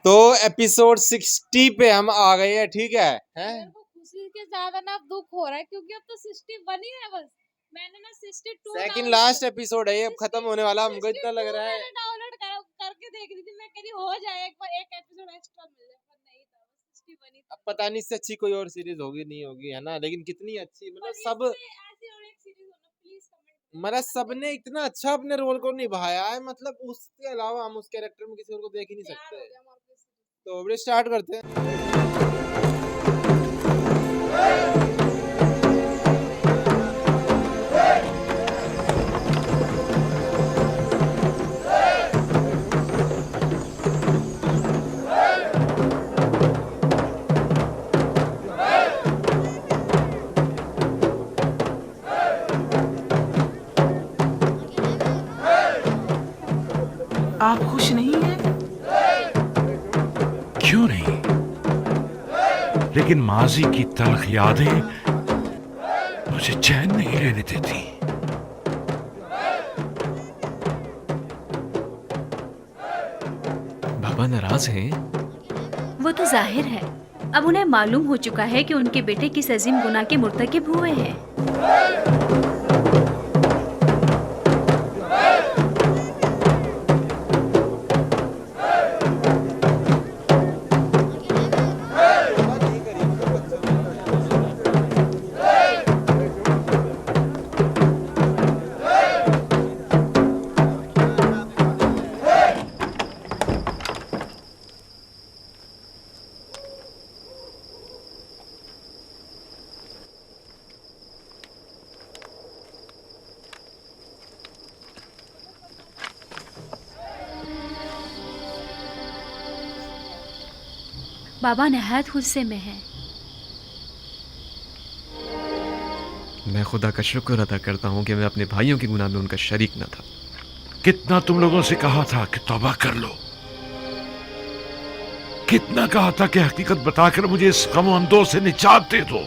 तो एपिसोड 60 पे हम आ गए हैं, ठीक है? मेरे को खुशी के ज्यादा ना अब दुख हो रहा है क्योंकि अब तो 61 ही है बस। मैंने ना 62 सेकंड लास्ट एपिसोड है ये, अब खत्म होने वाला। हमको इतना लग रहा है डाउनलोड करके देख रही थी मैं, कहीं हो जाए एक बार, एक एपिसोड एक्स्ट्रा मिल जाए, पर नहीं था, बस 61 ही था। अब पता नहीं इससे अच्छी कोई और सीरीज होगी नहीं होगी, है ना? लेकिन कितनी अच्छी, मतलब सब, ऐसी और एक सीरीज होना प्लीज कमेंट। मतलब सबने इतना अच्छा अपने रोल को निभाया है, मतलब उसके अलावा हम उस कैरेक्टर में किसी और को देख ही नहीं सकते। तो अभी स्टार्ट करते हैं। आप खुश नहीं हैं? क्यों नहीं? लेकिन माजी की तल्ख यादें मुझे चैन नहीं लेने देती। बाबा नाराज हैं? वो तो जाहिर है। अब उन्हें मालूम हो चुका है कि उनके बेटे किस अजीम गुनाह के मुर्तकिब हुए हैं। बाबा नहायत गुस्से में है। मैं खुदा का शुक्र अदा करता हूँ कि मैं अपने भाइयों के गुनाह में उनका शरीक न था। कितना तुम लोगों से कहा था कि तौबा कर लो, कितना कहा था कि हकीकत बताकर मुझे इस गम अंदों से निजात दे दो।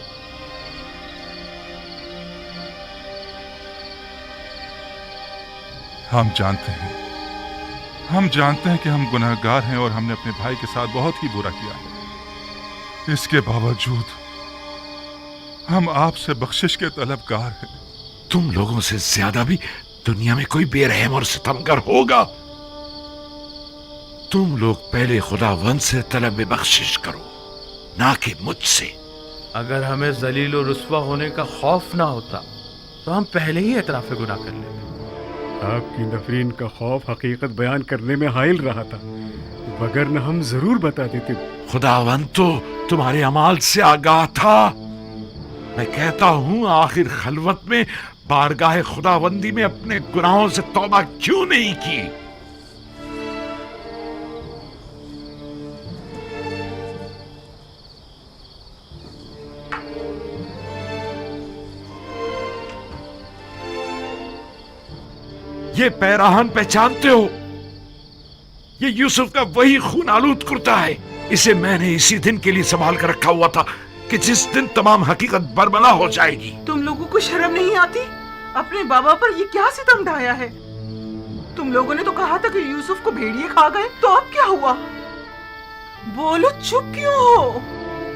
हम जानते हैं कि हम गुनहगार हैं और हमने अपने भाई के साथ बहुत ही बुरा किया है। इसके बावजूद हम आपसे बख्शिश के तलबगार हैं। तुम लोगों से ज्यादा भी दुनिया में कोई बेरहम और सितमगर होगा। तुम लोग पहले खुदावंद से तलब बख्शिश करो, ना कि मुझसे। अगर हमें जलील और रुस्वा होने का खौफ ना होता तो हम पहले ही एतराफ़ गुनाह कर लेते। आपकी नफरीन का खौफ हकीकत बयान करने में हाइल रहा था, वगरना हम जरूर बता देते। खुदावंद तो तुम्हारे अमाल से आगाह था। मैं कहता हूं, आखिर खलवत में बारगाह खुदावंदी में अपने गुनाहों से तौबा क्यों नहीं की? ये पैराहन पहचानते हो? ये यूसुफ का वही खून आलूद कुर्ता है। इसे मैंने इसी दिन के लिए संभाल कर रखा हुआ था कि जिस दिन तमाम हकीकत बरमला हो जाएगी। तुम लोगों को शर्म नहीं आती? अपने बाबा पर ये क्या सितम ढाया है? तुम लोगों ने तो कहा था कि यूसुफ को भेड़िए खा गए, तो अब क्या हुआ? बोलो, चुप क्यों हो?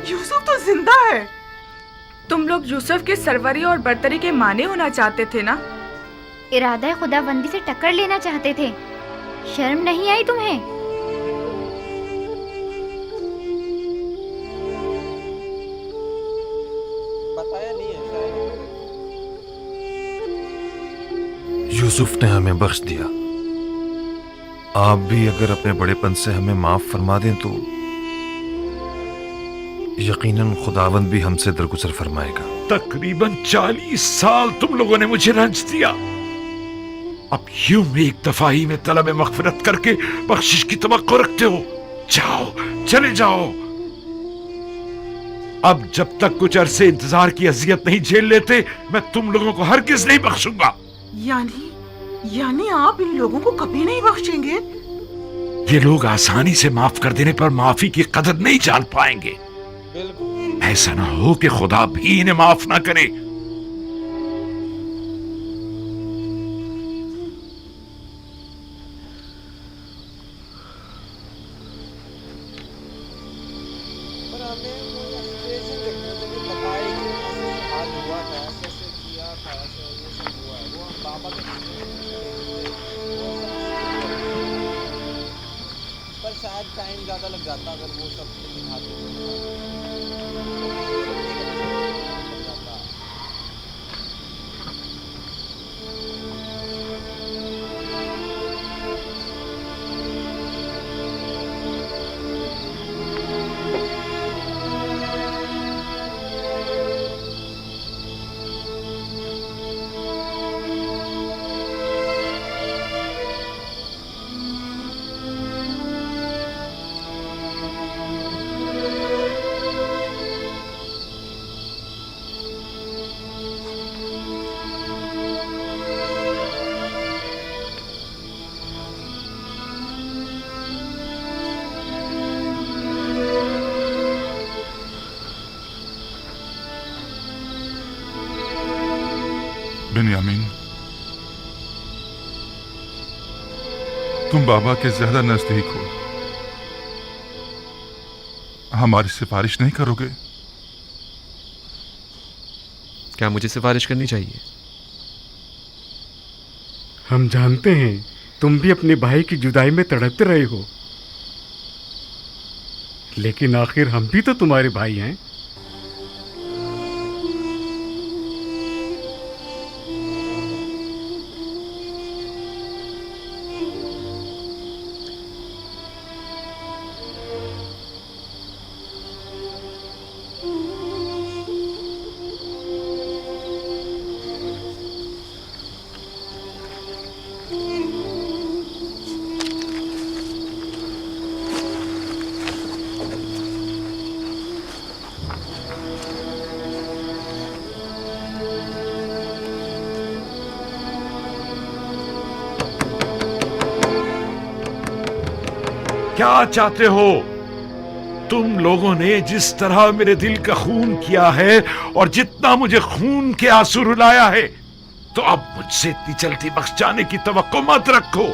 यूसुफ तो जिंदा है। तुम लोग यूसुफ के सरवरी और बरतरी के माने होना चाहते थे ना? इरादा खुदाबंदी से टक्कर लेना चाहते थे। शर्म नहीं आई तुम्हें? बताया नहीं है शायद। यूसुफ ने हमें बख्श दिया। आप भी अगर अपने बड़ेपन से हमें माफ फरमा दें तो यकीनन खुदावंद भी हमसे दरगुजर फरमाएगा। तकरीबन 40 साल तुम लोगों ने मुझे रंज दिया। अब यूं एक दफा ही में तलब मगफिरत करके बख्शिश की तवक्को रखते हो? जाओ, चले जाओ। अब जब तक कुछ अरसे इंतजार की अजियत नहीं झेल लेते, मैं तुम लोगों को हरगिज नहीं बख्शूंगा। यानी आप इन लोगों को कभी नहीं बख्शेंगे? ये लोग आसानी से माफ कर देने पर माफी की कदर नहीं जान पाएंगे। ऐसा ना हो कि खुदा भी इन्हें माफ ना करे। हमें वो एक्सप्रेशन देखना चाहिए, बताए कि ऐसे हाल हुआ था, ऐसे किया था, ऐसे ये सब हुआ है। वो हम बाबा के पर शायद टाइम ज़्यादा लग जाता अगर वो सब दिखाते तो। बिन्यामीन, तुम बाबा के ज्यादा नजदीक हो, हमारी सिफारिश नहीं करोगे? क्या मुझे सिफारिश करनी चाहिए? हम जानते हैं तुम भी अपने भाई की जुदाई में तड़पते रहे हो, लेकिन आखिर हम भी तो तुम्हारे भाई हैं। क्या चाहते हो? तुम लोगों ने जिस तरह मेरे दिल का खून किया है और जितना मुझे खून के आंसू रुलाया है, तो अब मुझसे इतनी जल्दी बख्श जाने की तवक्को मत रखो।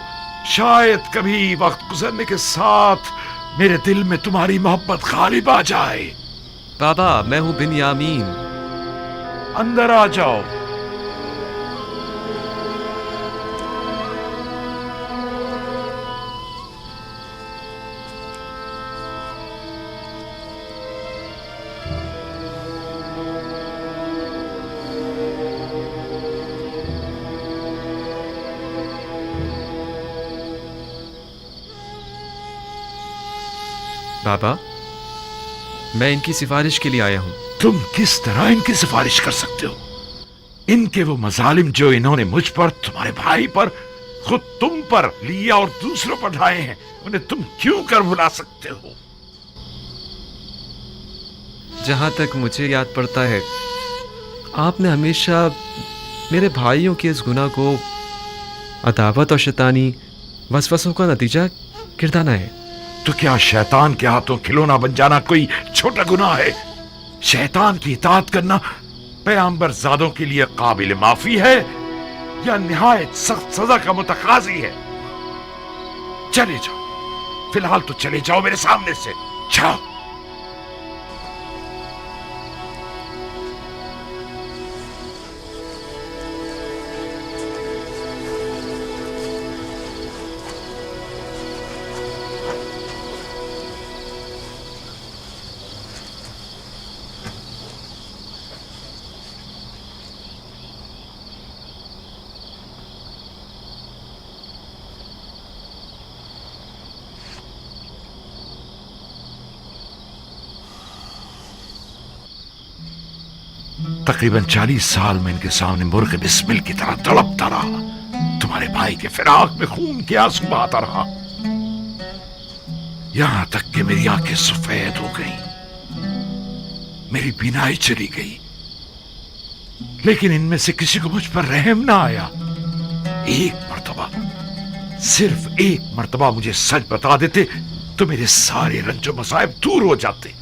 शायद कभी वक्त गुजरने के साथ मेरे दिल में तुम्हारी मोहब्बत गालिब आ जाए। बाबा, मैं हूं बिन्यामीन। अंदर आ जाओ। बाबा, मैं इनकी सिफारिश के लिए आया हूं। तुम किस तरह इनकी सिफारिश कर सकते हो? इनके वो मजालिम जो इन्होंने मुझ पर, तुम्हारे भाई पर, खुद तुम पर, लिया और दूसरों पर ढाए हैं, उन्हें तुम क्यों कर भुला सकते हो? जहां तक मुझे याद पड़ता है, आपने हमेशा मेरे भाइयों के इस गुनाह को अदावत और शैतानी वसवसों का नतीजा गिरदाना है। तो क्या शैतान के हाथों खिलौना बन जाना कोई छोटा गुनाह है? शैतान की इताअत करना पैगंबर ज़ादों के लिए काबिल माफी है या निहायत सख्त सजा का मुतकाजी है? चले जाओ, फिलहाल तो चले जाओ मेरे सामने से, जाओ। तकरीबन 40 साल में इनके सामने मुर्ग बिस्मिल की तरह तड़पता रहा। तुम्हारे भाई के फिराक में खून के आंसू बहाता रहा, यहां तक कि मेरी आंखें सफेद हो गईं, मेरी बीनाई चली गई, लेकिन इनमें से किसी को मुझ पर रहम ना आया। एक मर्तबा, सिर्फ एक मर्तबा मुझे सच बता देते तो मेरे सारे रंजो मसाइब दूर हो जाते।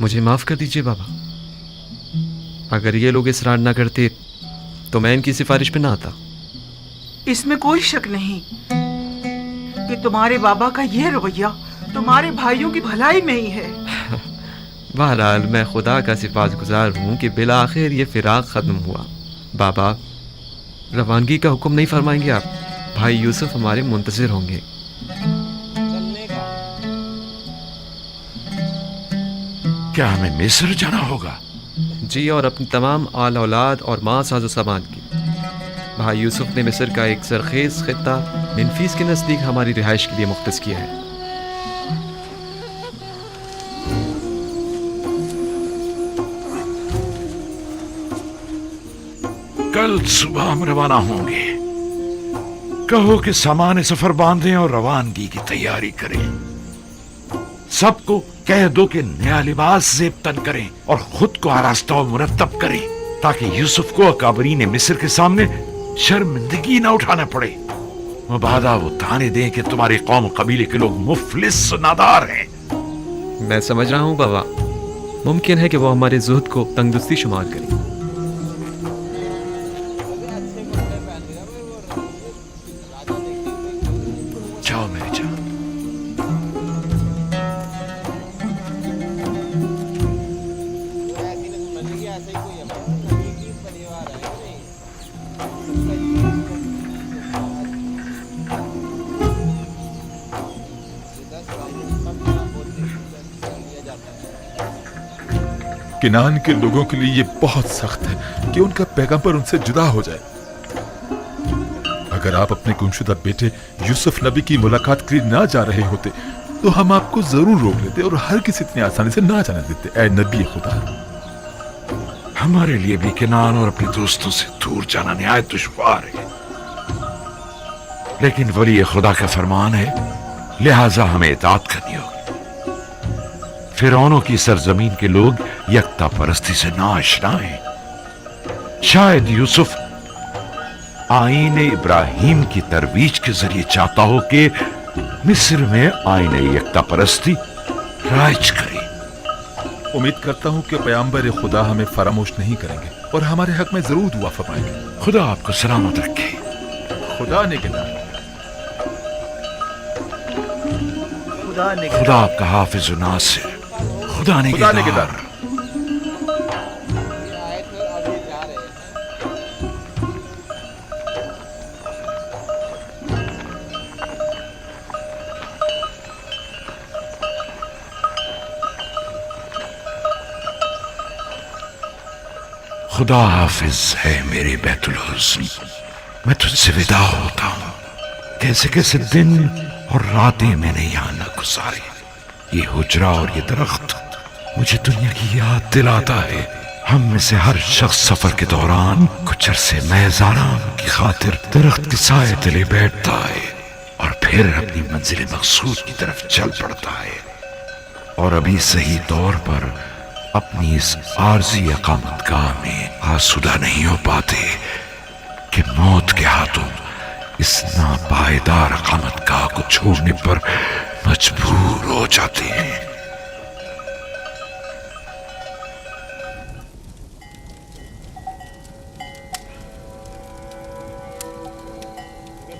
मुझे माफ कर दीजिए बाबा। अगर ये लोग इसरार ना करते तो मैं इनकी सिफारिश पे ना आता। इसमें कोई शक नहीं कि तुम्हारे बाबा का यह रवैया तुम्हारे भाइयों की भलाई में ही है। बहरहाल मैं खुदा का सिपासगुजार हूँ कि बिला आखिर ये फिराक ख़त्म हुआ। बाबा, रवानगी का हुक्म नहीं फरमाएंगे आप? भाई यूसुफ हमारे मुंतज़िर होंगे। चलने का क्या हमें मिस्र जाना होगा? जी, और अपनी तमाम आल औलाद और माँ साजो सामान की। भाई यूसुफ ने मिस्र का एक सरखेज़ खित्ता मिनफीस के नज़दीक हमारी रिहाइश के लिए मुख्तस किया है। कल सुबह हम रवाना होंगे। कहो कि सामान सफर बांधें और रवानगी की तैयारी करें। सबको कह दो कि नया लिबास ज़ेब तन करें और खुद को आरास्ता और मुरत्तब करें, ताकि यूसुफ को अकाबरीन मिस्र के सामने शर्मिंदगी न उठाना पड़े। मुबादा वो ताने दें कि तुम्हारी कौम कबीले के लोग मुफलिस नादार हैं। मैं समझ रहा हूँ बाबा, मुमकिन है कि वो हमारे जुहद को तंगदुस्ती शुमार करें। जाओ मेरी जान। ऐसी नहीं समझ ली कि ऐसा ही कोई है, एक ही परिवार है कि नहीं? किनान के लोगों के लिए ये बहुत सख्त है कि उनका पैगंबर उनसे जुदा हो जाए। अगर आप अपने गुमशुदा बेटे यूसुफ नबी की मुलाकात के लिए ना जा रहे होते तो हम आपको जरूर रोक लेते और हर किसी इतनी आसानी से ना जाने देते। ऐ नबी खुदा, हमारे लिए भी किनान और अपने दोस्तों से दूर जाना निहायत दुश्वार है, लेकिन वली खुदा का फरमान है, लिहाजा हमें इताअत करनी होगी। फिरौनों की सरजमीन के लोग यकता परस्ती से नाआशना हैं। शायद यूसुफ आईन इब्राहिम की तरवीज के जरिए चाहता हो कि मिस्र में आईन यकता परस्ती राज करे। उम्मीद करता हूँ कि पैगंबर खुदा हमें फरामोश नहीं करेंगे और हमारे हक में जरूर दुआ फरमाएंगे। खुदा आपको सलामत रखे। खुदा ने किनार। खुदा आपका हाफिज व नासिर। खुदा ने खुदा ने किनार। किनार। ये आए थे अभी जा रहे हैं। खुदा हाफिज है मेरे बैतुल हुस्न। मैं तुझसे विदा होता हूँ। कैसे कैसे दिन और रातें मैंने यहाँ न गुजारी। ये हुजरा और ये दरख्त मुझे दुनिया की याद दिलाता है। हम में से हर शख्स सफर के दौरान कुछ अरसे महज आराम की खातिर दरख्त के साए तले बैठता है और फिर अपनी मंजिल मकसूद की तरफ चल पड़ता है, और अभी सही तौर पर अपनी इस आरजी अकामतगाह में आसूदा नहीं हो पाते कि मौत के हाथों इस नापायदार अकामतगाह को छोड़ने पर मजबूर हो जाते हैं।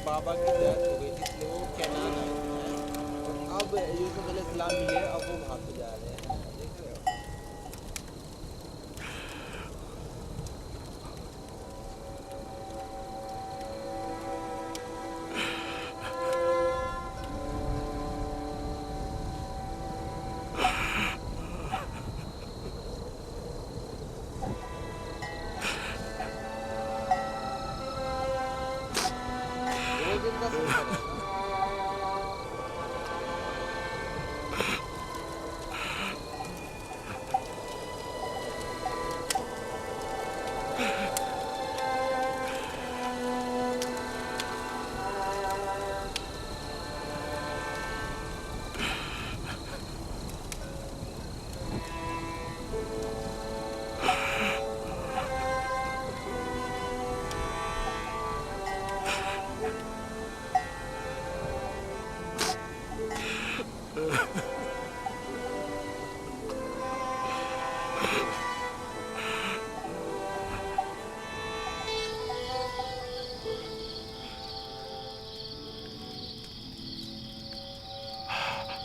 बाबा की डेथ हो गई थी, इसलिए वो केनान आए हैं और अब यूसुफ अलैहिस्सलाम मिले, अब वो भाग जा रहे हैं। देख रहे हो? दो दिन का सफर है ना।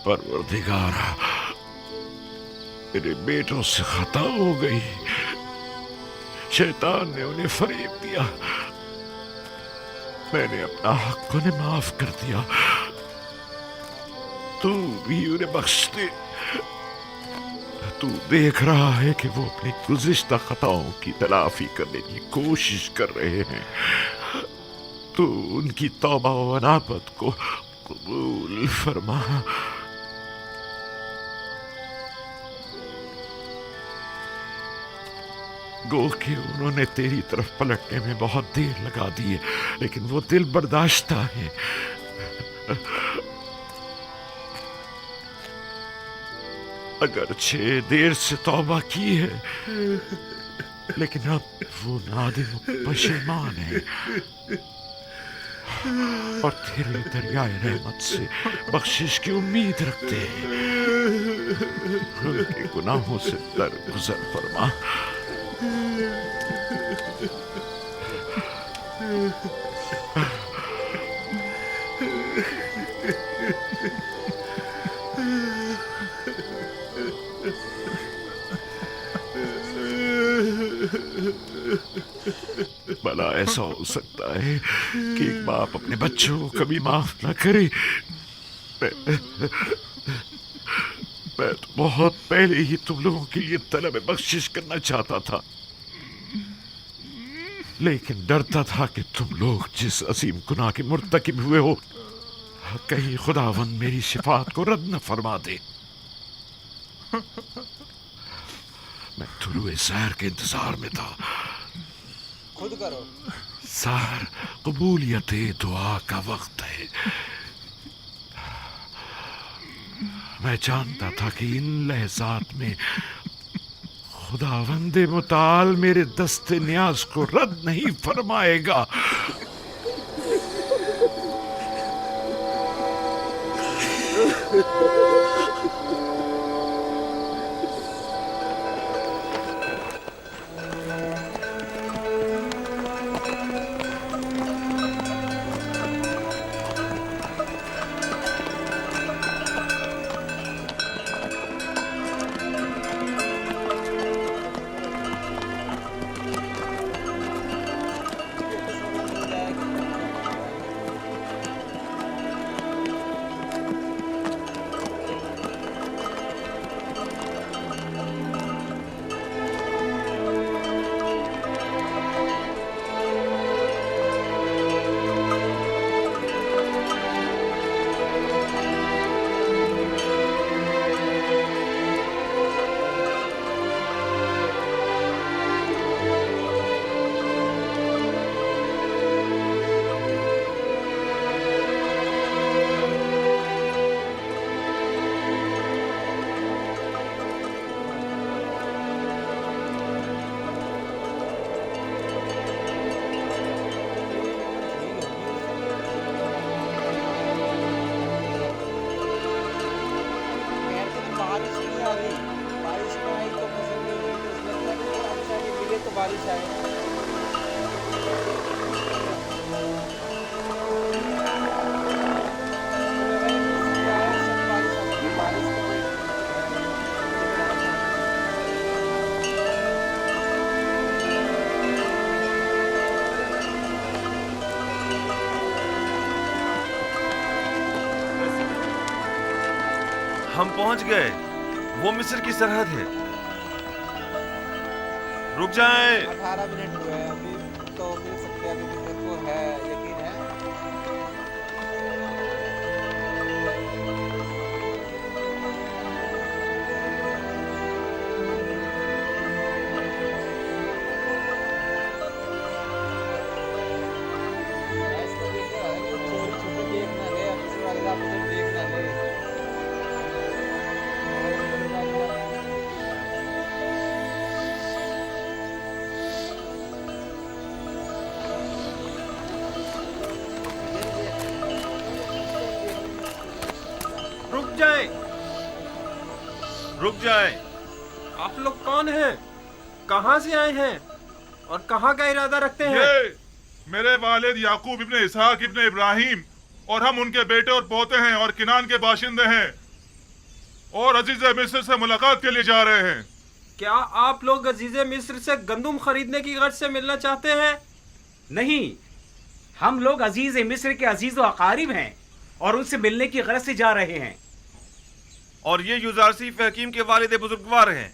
परवरदिगारा, मेरे बेटों से खता हो गई। शैतान ने उन्हें फरेब दिया। मैंने अपना हक उन्हें माफ कर दिया। तू भी उन्हें बख्श दे। तू देख रहा है कि वो अपनी गुज़िश्ता खताओं की तलाफी करने की कोशिश कर रहे हैं। तू उनकी तौबा व अनाबत को कबूल फरमा। गो कि उन्होंने तेरी तरफ पलटने में बहुत देर लगा दी है, लेकिन वो दिल बर्दाश्ता है। अगरचे देर से तौबा की है, लेकिन अब वो नादिम पशेमान है और तेरे दरियाए रहमत से बख्शिश की उम्मीद रखते हैं। उनके गुनाहों से दरगुजर फरमा। भला ऐसा हो सकता है कि एक बाप अपने बच्चों को कभी माफ ना करे? मैं तो बहुत पहले ही तुम लोगों के लिए तलब बख्शिश करना चाहता था, लेकिन डरता था कि तुम लोग जिस अजीम गुनाह के मुर्तकिब हुए हो, कहीं खुदावंद मेरी शिफात को रद्द न फरमा दे। मैं तुलुए सहर के इंतजार में था। खुद करो। सहर कबूलियत दुआ का वक्त है। मैं जानता था कि इन लहज़ात में खुदावंद मुताल मेरे दस्ते न्याज को रद्द नहीं फरमाएगा। बारिश आए। हम पहुंच गए। वो मिस्र की सरहद है। रुक जाए। 18 मिनट हुए हैं, अभी तो मिल सकते हैं, अभी मेरे को है यकीन है। ऐसा देख रहा है कि चोरी छुपे देखना है, अभी वाले का मुझे देखना है। रुक जाए। आप लोग कौन हैं? कहां से आए हैं और कहां का इरादा रखते हैं? ये मेरे वालिद याकूब इब्ने इसहाक इब्ने इब्राहिम और हम उनके बेटे और पोते हैं और किनान के बाशिंदे हैं। और अजीज मिस्र से मुलाकात के लिए जा रहे हैं। क्या आप लोग अजीज़े मिस्र से गंदुम खरीदने की गर्ज से मिलना चाहते हैं? नहीं, हम लोग अजीज मिस्र के अजीज व अकारिब हैं और उनसे मिलने की गरज से जा रहे हैं। और ये युजारसीफ हकीम के वालिद बुजुर्गवार हैं।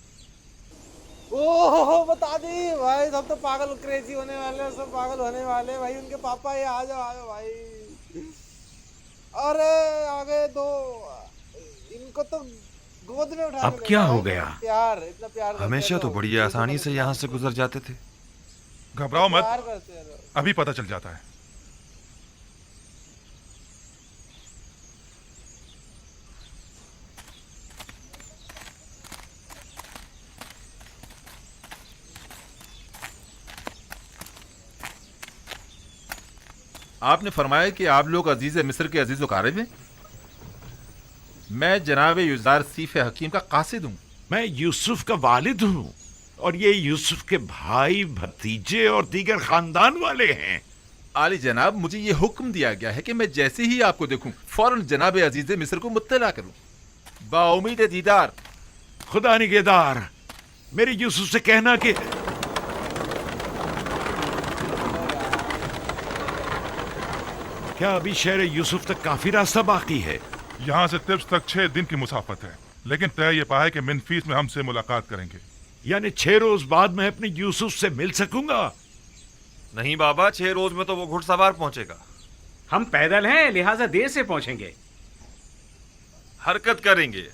ओह बता दी भाई, सब तो पागल क्रेजी होने वाले, सब पागल होने वाले भाई। उनके पापा ये आ जाओ भाई। अरे आगे दो, इनको तो गोद में उठा। अब क्या हो गया? प्यार, इतना प्यार। हमेशा तो बड़ी आसानी से यहाँ से गुजर जाते थे। घबराओ मत, अभी पता चल जाता है। आपने फरमाया कि आप लोग अजीज मिस्र के अजीज क़ारिब हैं। मैं जनाब युजार सीफ हकीम का कासिद हूँ। मैं यूसुफ का वालिद हूँ और ये यूसुफ के भाई, भतीजे और दीगर खानदान वाले हैं। आली जनाब, मुझे ये हुक्म दिया गया है कि मैं जैसे ही आपको देखूं फौरन जनाब अजीज मिस्र को मुत्तला करूं। बाउमीद दीदार। खुदा निगहदार, मेरे यूसुफ से कहना कि क्या अभी शहर यूसुफ तक काफी रास्ता बाकी है? यहाँ से तिब्स तक 6 दिन की मुसाफत है, लेकिन तय ये पाया कि मिनफीस में हमसे मुलाकात करेंगे। यानी 6 रोज बाद मैं अपने यूसुफ से मिल सकूंगा? नहीं बाबा, 6 रोज में तो वो घुड़सवार पहुंचेगा। हम पैदल हैं, लिहाजा देर से पहुंचेंगे। हरकत करेंगे।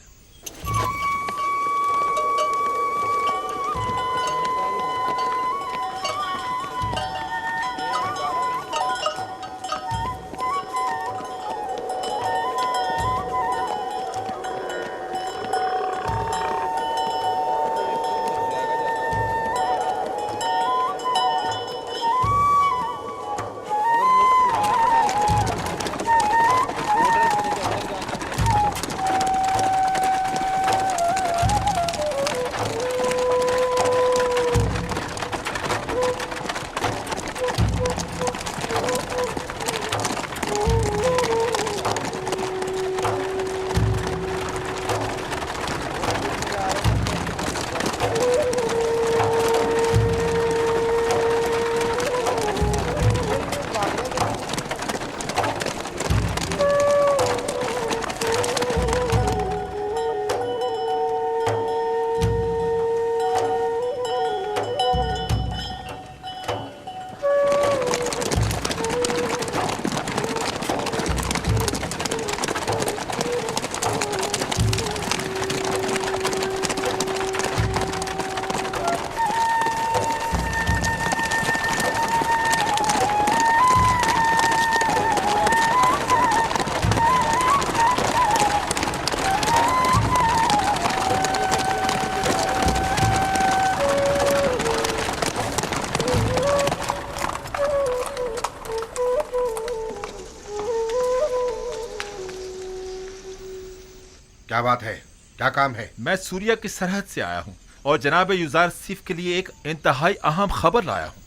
क्या बात है? क्या काम है? मैं सूरिया की सरहद से आया हूँ और जनाब युजार सीफ के लिए एक इंतहाई अहम खबर लाया हूँ।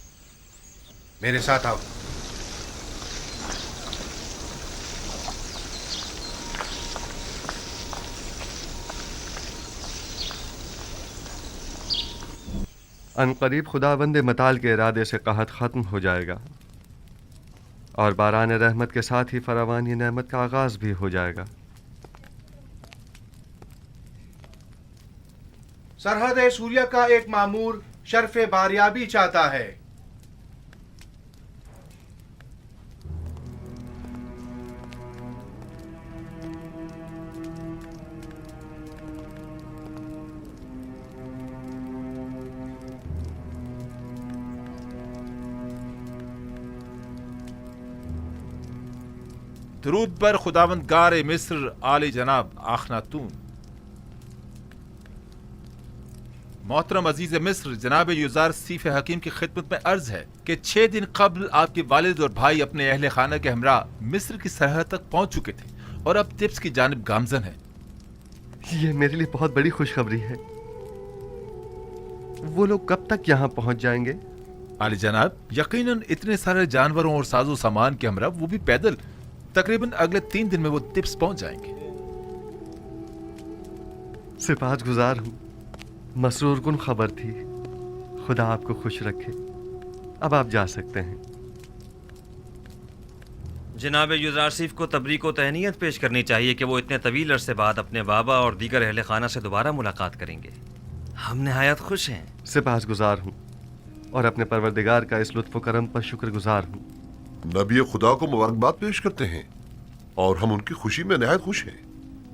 मेरे साथ आओ। अनकरीब खुदाबंद मताल के इरादे से कहत ख़त्म हो जाएगा और बारान रहमत के साथ ही फरावानी नेमत का आगाज़ भी हो जाएगा। सरहद सूर्या का एक मामूर शर्फ़े बारियाबी चाहता है। दरूद पर खुदावंद गार मिस्र आली जनाब आखनातून। मोहतरम अजीज मिस्र, जनाब युजार सीफ हकीम की खिदमत में अर्ज है कि 6 दिन कबल आपके वालिद और भाई अपने अहले खाना के हमरा मिस्र की सरहद तक पहुंच चुके थे और अब तिब्स की जानिब गामजन है। ये मेरे लिए बहुत बड़ी खुशखबरी है। वो लोग कब तक यहाँ पहुंच जाएंगे? आली जनाब, यकीनन इतने सारे जानवरों और साजो सामान के हमरा, वो भी पैदल, तकरीबन अगले 3 दिन में वो तिब्स पहुंच जाएंगे। सिपाहगुजार हूँ। मसरूर कुन खबर थी। खुदा आपको खुश रखे। अब आप जा सकते हैं। जनाब युज़ारसीफ को तबरीक व तहनीत पेश करनी चाहिए कि वो इतने तवील अरसे बाद अपने बाबा और दीगर अहले खाना से दोबारा मुलाकात करेंगे। हम नहायत खुश हैं। सिपाहगुजार हूँ और अपने परवरदिगार का इस लुत्फ़ करम पर शुक्रगुजार हूँ। नबी खुदा को मुबारकबाद पेश करते हैं और हम उनकी खुशी में नहायत खुश हैं।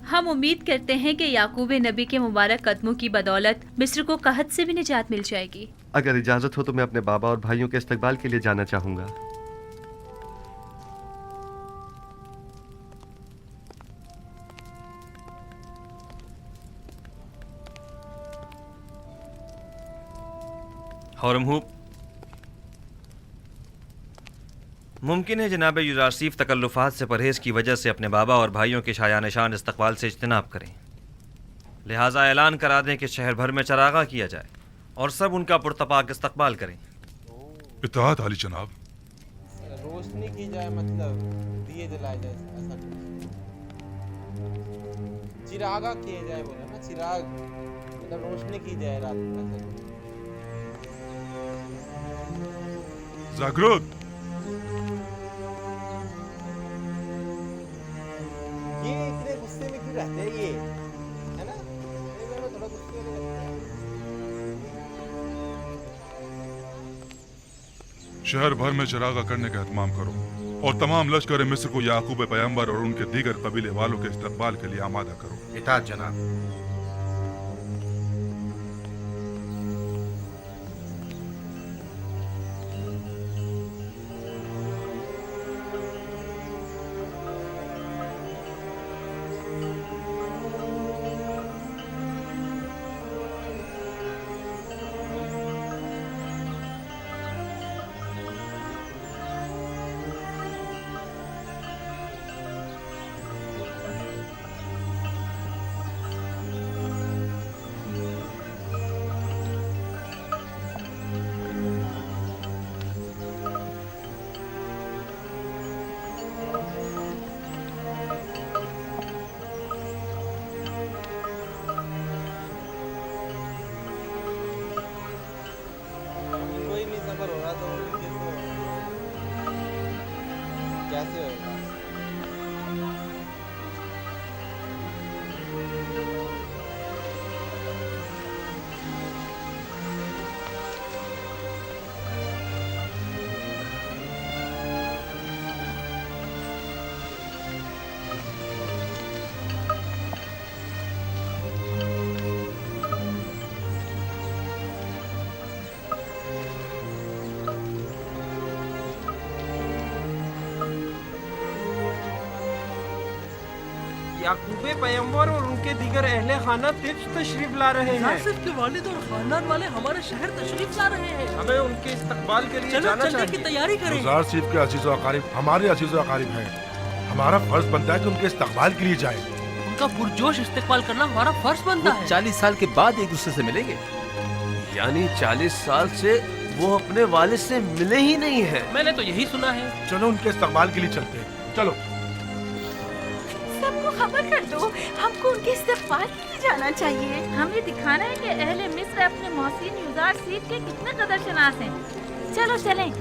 हम उम्मीद करते हैं कि याकूब नबी के मुबारक कदमों की बदौलत मिस्र को कहत से भी निजात मिल जाएगी। अगर इजाज़त हो तो मैं अपने बाबा और भाइयों के इस्तकबाल के लिए जाना चाहूँगा। हौरमहूब, मुमकिन है जनाब युज़ारसीफ तकल्लुफ़ात से परहेज़ की वजह से अपने बाबा और भाइयों के शाया निशान इस्तकबाल से इज्तनाब करें। लिहाजा ऐलान करा दें कि शहर भर में चरागा किया जाए और सब उनका पुरतपाक इस्तकबाल करें। इत्तेहाद आली जनाब। रोशनी की जाए, मतलब दिए जलाए जाए, ऐसा चिरागा किए जाए, बोला ना, चिराग मतलब रोशनी की जाए रात में। जागरूक, ये इतने गुस्से में क्यों रहते हैं, ये है ना? थोड़ा गुस्से में रहते हैं। शहर भर में चरागा करने का एहतमाम करो और तमाम लश्कर मिस्र को याकूब पैगंबर और उनके दीगर कबीले वालों के इस्तकबाल के लिए आमादा करो। इताअत जनाब। कैसे होगा? याकूबे पैगंबर और उनके दीगर अहले खाना तिब्स तशरीफ ला रहे हैं। सिर्फ के वालिद और खानदान वाले हमारे शहर तशरीफ ला रहे हैं। हमें उनके इस्तकबाल के लिए जाना चलने की तैयारी करें। युज़ारसीफ के अजीज़ व अकारिब हमारे अजीज़ व अकारिब हैं। हमारा फर्ज बनता है कि उनके इस्तकबाल के लिए जाएं। उनका पुरजोश इस्तकबाल करना हमारा फर्ज बनता है। 40 साल के बाद एक दूसरे से मिलेंगे। यानी 40 साल से वो अपने वालिद से मिले ही नहीं है। मैंने तो यही सुना है। चलो उनके इस्तकबाल के लिए चलते हैं। चलो सबको खबर कर दो, हमको उनके इस्तकबाल के लिए जाना चाहिए। हमें दिखाना है कि अहले मिस्र अपने मोहसिन युज़ारसीफ के कितने कदरशनास हैं। चलो चलें।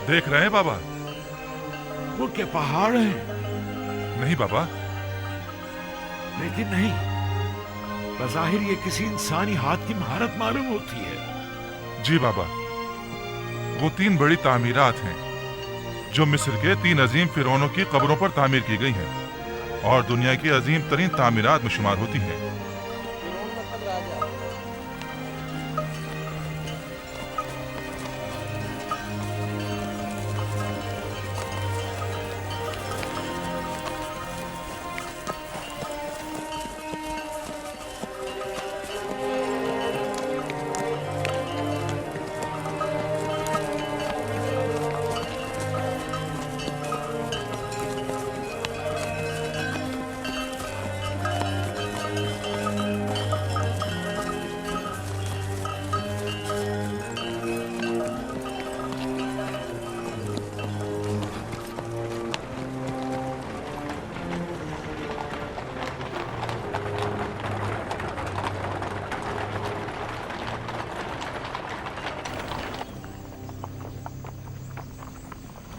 देख रहे हैं बाबा? वो क्या पहाड़ है? नहीं बाबा। लेकिन नहीं, बज़ाहिर ये किसी इंसानी हाथ की महारत मालूम होती है। जी बाबा, वो 3 बड़ी तामीरात हैं जो मिस्र के 3 अजीम फिरौनों की कब्रों पर तामीर की गई हैं और दुनिया की अजीम तरीन तामीरात में शुमार होती हैं।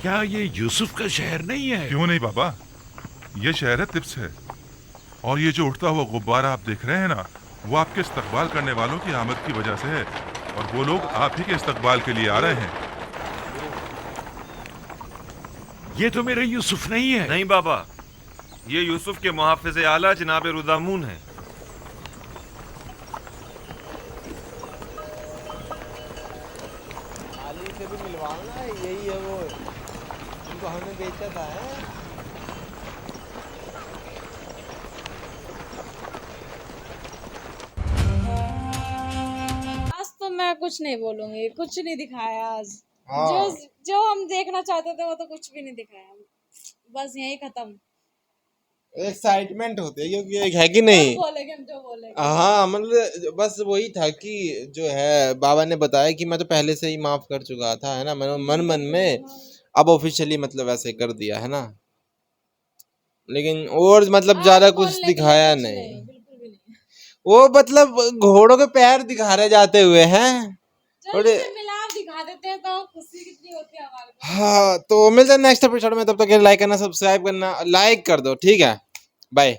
क्या ये यूसुफ का शहर नहीं है? क्यों नहीं बाबा, ये शहर है तिब्स है। और ये जो उठता हुआ गुब्बारा आप देख रहे हैं ना, वो आपके इस्तकबाल करने वालों की आमद की वजह से है, और वो लोग आप ही के इस्तकबाल के लिए आ रहे हैं। ये तो मेरा यूसुफ नहीं है। नहीं बाबा, ये यूसुफ के मुहाफिज आला जनाब रुदामून है। आली से भी मिलवाना है, यही है वो जिनको हमने बेचा था। आज तो मैं कुछ नहीं बोलूंगी, कुछ नहीं दिखाया आज। हाँ। जो हम देखना चाहते थे वो तो कुछ भी नहीं दिखाया, बस यही खत्म। एक्साइटमेंट होती है क्योंकि एक है कि नहीं, बोलेंगे हम जो बोलेंगे। हाँ मतलब बस वही था कि जो है बाबा ने बताया कि मैं तो पहले से ही माफ कर चुका था, है ना, मैंने मन में अब ऑफिशियली मतलब ऐसे कर दिया है ना, लेकिन और मतलब ज्यादा कुछ दिखाया नहीं। वो मतलब घोड़ों के पैर दिखा रहे जाते हुए हैं थोड़े। मिलाप दिखा देते हैं तो खुशी कितनी होती है हमारे को। हाँ तो मिलते हैं नेक्स्ट एपिसोड में, तब तक लाइक करना, सब्सक्राइब करना, लाइक कर दो, ठीक है, बाय।